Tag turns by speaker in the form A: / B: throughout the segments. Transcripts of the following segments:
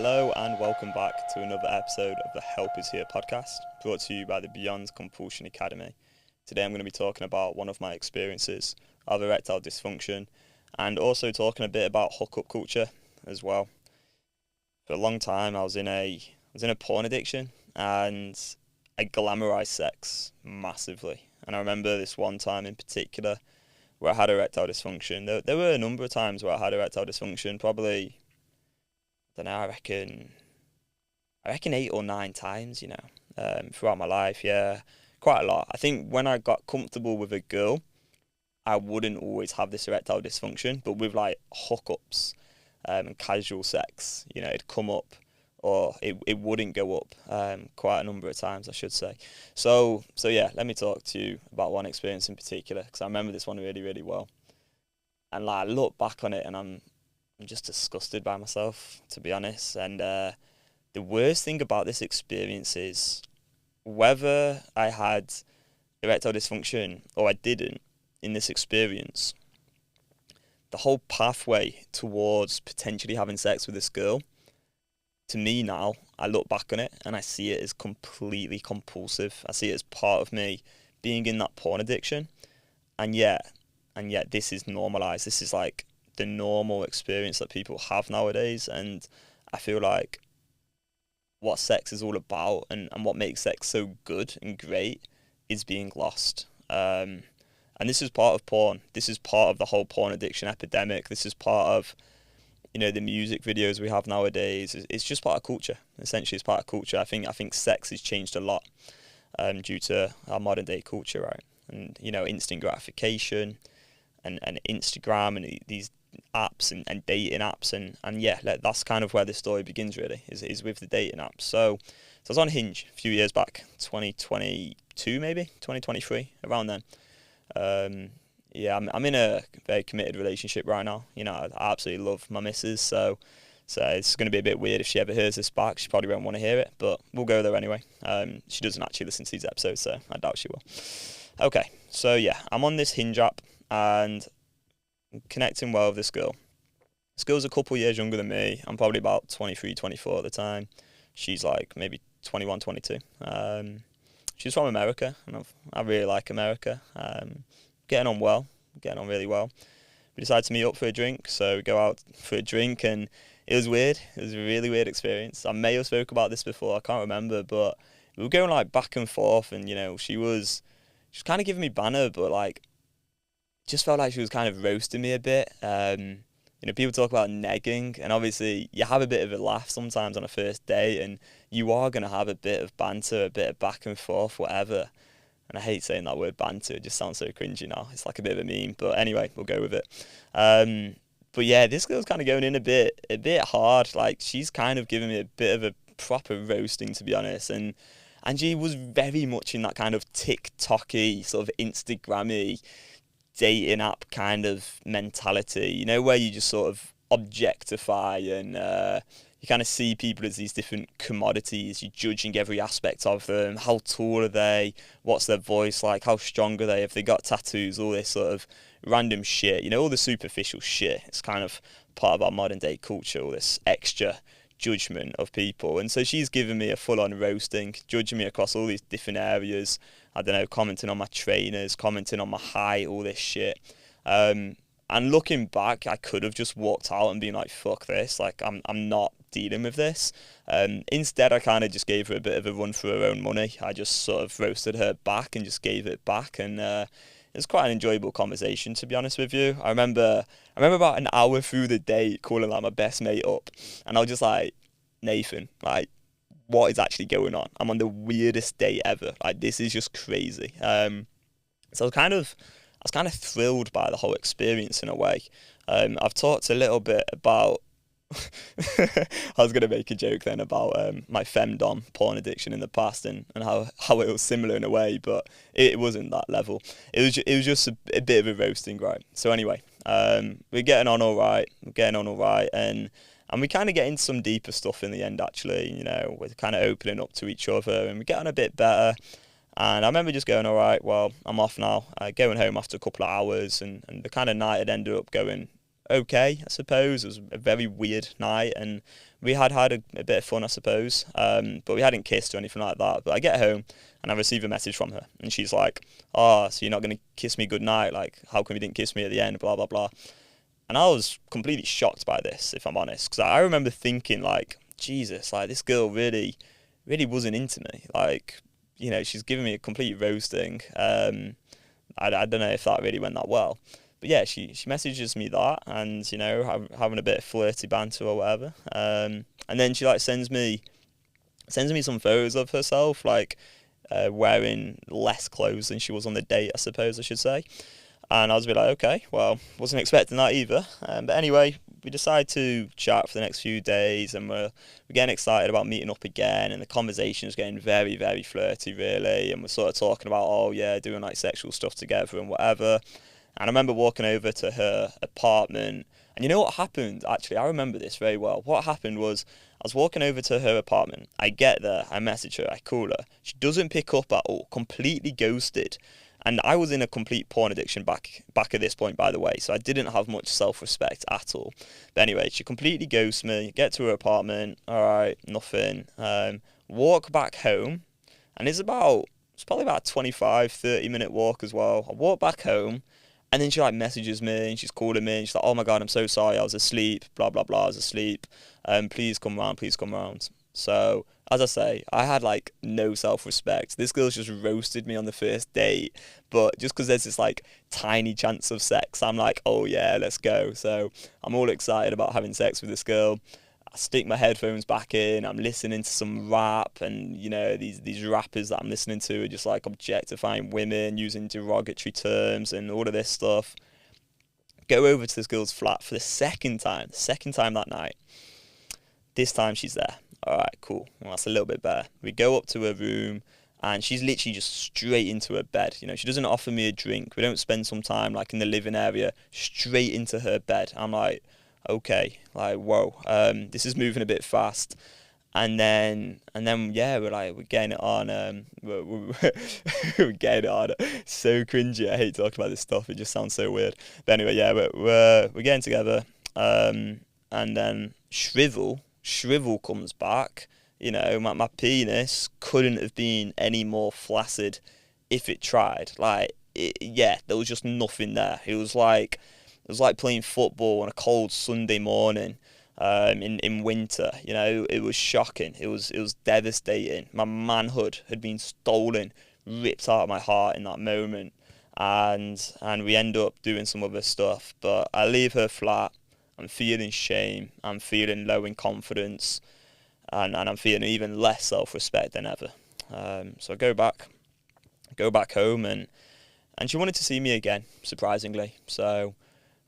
A: Hello and welcome back to another episode of the Help Is Here podcast, brought to you by the Beyond Compulsion Academy. Today I'm going to be talking about one of my experiences of erectile dysfunction and also talking a bit about hookup culture as well. For a long time I was in a porn addiction and I glamorized sex massively. And I remember this one time in particular where I had erectile dysfunction. There were a number of times where I had erectile dysfunction, probably, I don't know, I reckon 8 or 9 times, throughout my life, yeah, quite a lot. I think when I got comfortable with a girl, I wouldn't always have this erectile dysfunction, but with like hookups and casual sex, it'd come up or it wouldn't go up quite a number of times, I should say. So yeah, let me talk to you about one experience in particular, because I remember this one really, really well. And like, I look back on it and I'm just disgusted by myself, to be honest. And the worst thing about this experience is whether I had erectile dysfunction or I didn't in this experience, the whole pathway towards potentially having sex with this girl, to me now, I look back on it and I see it as completely compulsive. I see it as part of me being in that porn addiction. And yet this is normalized. This is like the normal experience that people have nowadays. And I feel like what sex is all about and what makes sex so good and great is being lost. And this is part of porn. This is part of the whole porn addiction epidemic. This is part of the music videos we have nowadays. It's just part of culture. Essentially, it's part of culture. I think sex has changed a lot due to our modern day culture, right? And instant gratification and Instagram and these apps and dating apps and yeah, that's kind of where the story begins, really, is with the dating apps. So I was on Hinge a few years back, 2022 maybe, 2023, around then. Yeah, I'm in a very committed relationship right now. I absolutely love my missus, so it's going to be a bit weird if she ever hears this back. She probably won't want to hear it, but we'll go there anyway. She doesn't actually listen to these episodes, so I doubt she will. Okay, so yeah, I'm on this Hinge app and I'm connecting well with this girl. This girl's a couple years younger than me. I'm probably about 23, 24 at the time. She's like maybe 21, 22. She's from America, and I really like America. Getting on really well. We decided to meet up for a drink, so we go out for a drink, and it was weird. It was a really weird experience. I may have spoke about this before, I can't remember, but we were going like back and forth, and she was kind of giving me banner, but like, just felt like she was kind of roasting me a bit. People talk about negging, and obviously you have a bit of a laugh sometimes on a first date, and you are going to have a bit of banter, a bit of back and forth, whatever. And I hate saying that word banter, it just sounds so cringy now. It's like a bit of a meme, but anyway, we'll go with it. But yeah, this girl's kind of going in a bit hard. Like, she's kind of giving me a bit of a proper roasting, to be honest. And she was very much in that kind of TikTok-y, sort of Instagram-y, dating app kind of mentality, where you just sort of objectify and you kind of see people as these different commodities. You're judging every aspect of them. How tall are they? What's their voice like? How strong are they? Have they got tattoos? All this sort of random shit, all the superficial shit. It's kind of part of our modern day culture, all this extra judgment of people. And so she's giving me a full-on roasting, judging me across all these different areas. I don't know, commenting on my trainers, commenting on my height, all this shit. And looking back, I could have just walked out and been like, fuck this, like, I'm not dealing with this. Instead, I kind of just gave her a bit of a run for her own money. I just sort of roasted her back and just gave it back, and it was quite an enjoyable conversation, to be honest with you. I remember about an hour through the day calling like my best mate up, and I was just like, Nathan, like, what is actually going on? I'm on the weirdest day ever. Like, this is just crazy. So I was kind of thrilled by the whole experience in a way. I've talked a little bit about I was going to make a joke then about my femdom porn addiction in the past and how it was similar in a way, but it wasn't that level. It was just a bit of a roasting, right? So anyway, we're getting on all right, and we kind of get into some deeper stuff in the end, actually. We're kind of opening up to each other, and we get on a bit better. And I remember just going, all right, well, I'm off now. Going home after a couple of hours, and the kind of night had ended up going okay, I suppose. It was a very weird night, and we had a bit of fun, I suppose. But we hadn't kissed or anything like that. But I get home and I receive a message from her, and she's like, "Oh, so you're not gonna kiss me goodnight? Like, how come you didn't kiss me at the end? Blah blah blah." And I was completely shocked by this, if I'm honest, because I remember thinking like, Jesus, like this girl really wasn't into me. Like, she's giving me a complete roasting. I don't know if that really went that well. But yeah, she messages me that, and having a bit of flirty banter or whatever. And then she like sends me some photos of herself, like wearing less clothes than she was on the date, I suppose I should say. And I was a bit like, okay, well, wasn't expecting that either. But anyway, we decided to chat for the next few days, and we're getting excited about meeting up again. And the conversation is getting very, very flirty, really. And we're sort of talking about, oh yeah, doing like sexual stuff together and whatever. And I remember walking over to her apartment, and you know what happened? Actually, I remember this very well. What happened was I was walking over to her apartment. I get there, I message her, I call her. She doesn't pick up at all, completely ghosted. And I was in a complete porn addiction back at this point, by the way, so I didn't have much self-respect at all. But anyway, she completely ghosts me, get to her apartment, all right, nothing. Walk back home, and it's probably about a 25, 30-minute walk as well. I walk back home, and then she like messages me, and she's calling me, and she's like, oh my God, I'm so sorry, I was asleep, blah, blah, blah, I was asleep. Please come round. So, as I say, I had like no self-respect. This girl's just roasted me on the first date, but just because there's this like tiny chance of sex, I'm like, oh yeah, let's go. So I'm all excited about having sex with this girl. I stick my headphones back in, I'm listening to some rap, and these rappers that I'm listening to are just like objectifying women, using derogatory terms and all of this stuff. Go over to this girl's flat for the second time that night. This time she's there. All right, cool. Well, that's a little bit better. We go up to her room, and she's literally just straight into her bed. She doesn't offer me a drink. We don't spend some time like in the living area. Straight into her bed. I'm like, okay, like whoa, this is moving a bit fast. And then yeah, we're getting it on. We're getting it on. So cringy. I hate talking about this stuff. It just sounds so weird. But anyway, yeah, we're getting together. And then Shrivel comes back. My penis couldn't have been any more flaccid if it tried. There was just nothing there. It was like playing football on a cold Sunday morning in winter. It was shocking. It was devastating. My manhood had been stolen, ripped out of my heart in that moment, and we end up doing some other stuff. But I leave her flat. I'm feeling shame, I'm feeling low in confidence, and I'm feeling even less self-respect than ever. So I go back home, and she wanted to see me again, surprisingly. So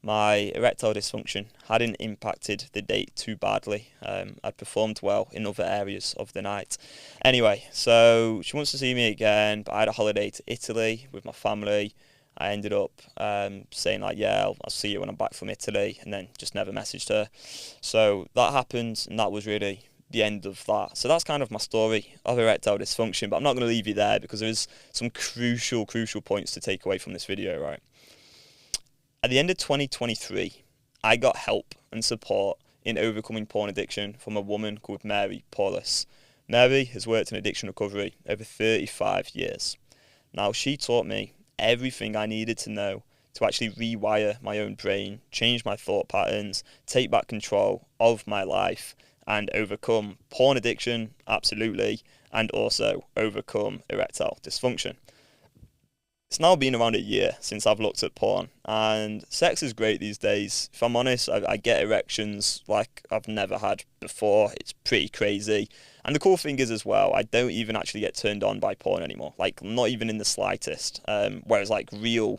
A: my erectile dysfunction hadn't impacted the date too badly. I'd performed well in other areas of the night. Anyway, so she wants to see me again, but I had a holiday to Italy with my family. I ended up saying like, yeah, I'll see you when I'm back from Italy, and then just never messaged her. So that happened, and that was really the end of that. So that's kind of my story of erectile dysfunction, but I'm not going to leave you there because there's some crucial points to take away from this video, right? At the end of 2023, I got help and support in overcoming porn addiction from a woman called Mary Paulus. Mary has worked in addiction recovery over 35 years. Now, she taught me everything I needed to know to actually rewire my own brain, change my thought patterns, take back control of my life, and overcome porn addiction, absolutely, and also overcome erectile dysfunction. It's now been around a year since I've looked at porn, and sex is great these days. If I'm honest, I get erections like I've never had before. It's pretty crazy. And the cool thing is as well, I don't even actually get turned on by porn anymore. Like, not even in the slightest. Whereas like I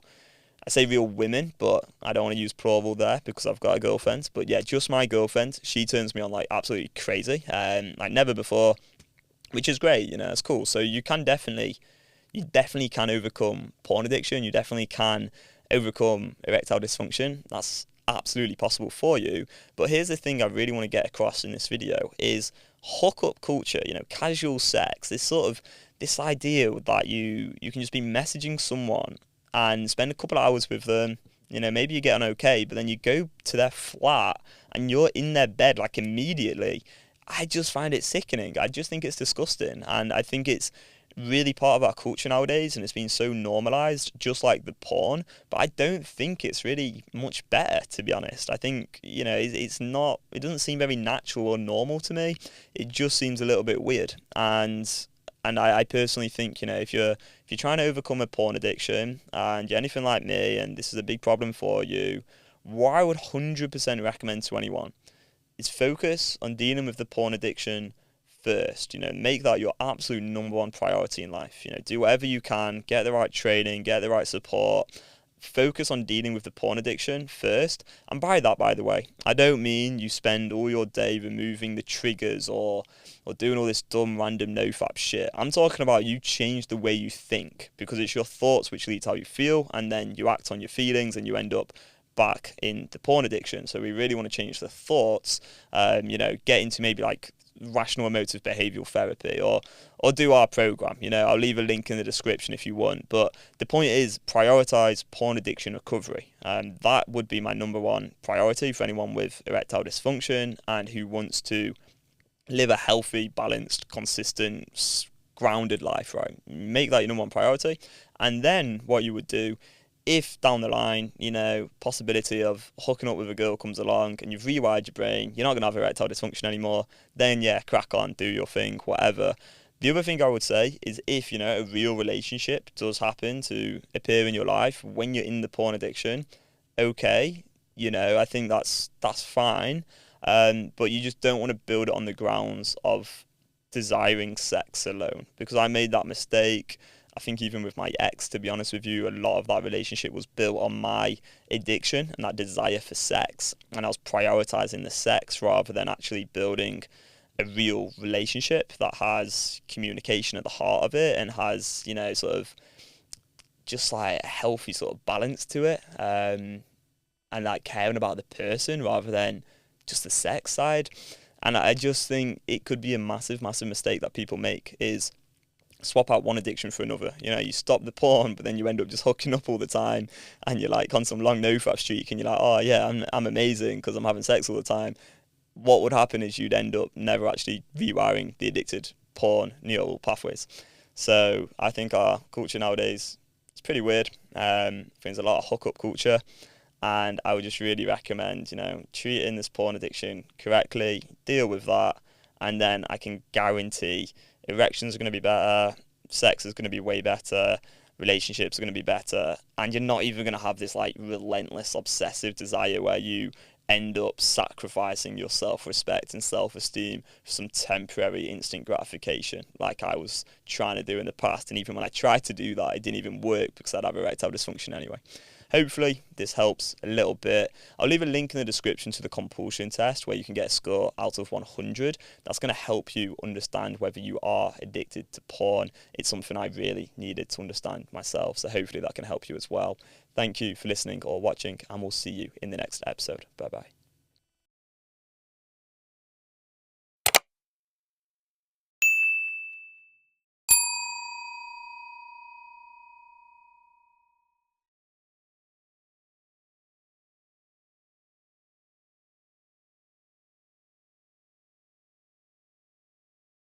A: say real women, but I don't want to use plural there because I've got a girlfriend. But yeah, just my girlfriend, she turns me on like absolutely crazy. Like never before, which is great, it's cool. So you definitely can overcome porn addiction. You definitely can overcome erectile dysfunction. That's absolutely possible for you. But here's the thing I really want to get across in this video is hookup culture, casual sex, this idea that you can just be messaging someone and spend a couple of hours with them, maybe you get on okay, but then you go to their flat and you're in their bed like immediately. I just find it sickening. I just think it's disgusting, and I think it's really part of our culture nowadays, and it's been so normalized, just like the porn. But I don't think it's really much better, to be honest. I think it's not. It doesn't seem very natural or normal to me. It just seems a little bit weird, and I personally think if you're trying to overcome a porn addiction and you're anything like me, and this is a big problem for you, what I would 100% recommend to anyone is focus on dealing with the porn addiction first. Make that your absolute number one priority in life. Do whatever you can, get the right training, get the right support. Focus on dealing with the porn addiction first. And by that, by the way, I don't mean you spend all your day removing the triggers or doing all this dumb random nofap shit. I'm talking about you change the way you think, because it's your thoughts which lead to how you feel, and then you act on your feelings and you end up back in the porn addiction. So we really want to change the thoughts, get into maybe like rational emotive behavioural therapy, or do our program. I'll leave a link in the description if you want, but the point is prioritize porn addiction recovery, and that would be my number one priority for anyone with erectile dysfunction and who wants to live a healthy, balanced, consistent, grounded life. Right, make that your number one priority. And then what you would do, if down the line, possibility of hooking up with a girl comes along and you've rewired your brain, you're not going to have erectile dysfunction anymore, then yeah, crack on, do your thing, whatever. The other thing I would say is if, a real relationship does happen to appear in your life when you're in the porn addiction, okay, I think that's fine, but you just don't want to build it on the grounds of desiring sex alone, because I made that mistake. I think even with my ex, to be honest with you, a lot of that relationship was built on my addiction and that desire for sex. And I was prioritizing the sex rather than actually building a real relationship that has communication at the heart of it and has, sort of just like a healthy sort of balance to it. And like caring about the person rather than just the sex side. And I just think it could be a massive, massive mistake that people make is swap out one addiction for another. You stop the porn, but then you end up just hooking up all the time, and you're like on some long nofap streak, and you're like, oh yeah, I'm amazing because I'm having sex all the time. What would happen is you'd end up never actually rewiring the addicted porn neural pathways. So I think our culture nowadays is pretty weird. I think there's a lot of hookup culture, and I would just really recommend, treating this porn addiction correctly, deal with that, and then I can guarantee erections are going to be better, sex is going to be way better, relationships are going to be better, and you're not even going to have this like relentless obsessive desire where you end up sacrificing your self-respect and self-esteem for some temporary instant gratification like I was trying to do in the past. And even when I tried to do that, it didn't even work because I'd have erectile dysfunction anyway. Hopefully this helps a little bit. I'll leave a link in the description to the compulsion test where you can get a score out of 100. That's going to help you understand whether you are addicted to porn. It's something I really needed to understand myself, so hopefully that can help you as well. Thank you for listening or watching, and we'll see you in the next episode. Bye bye.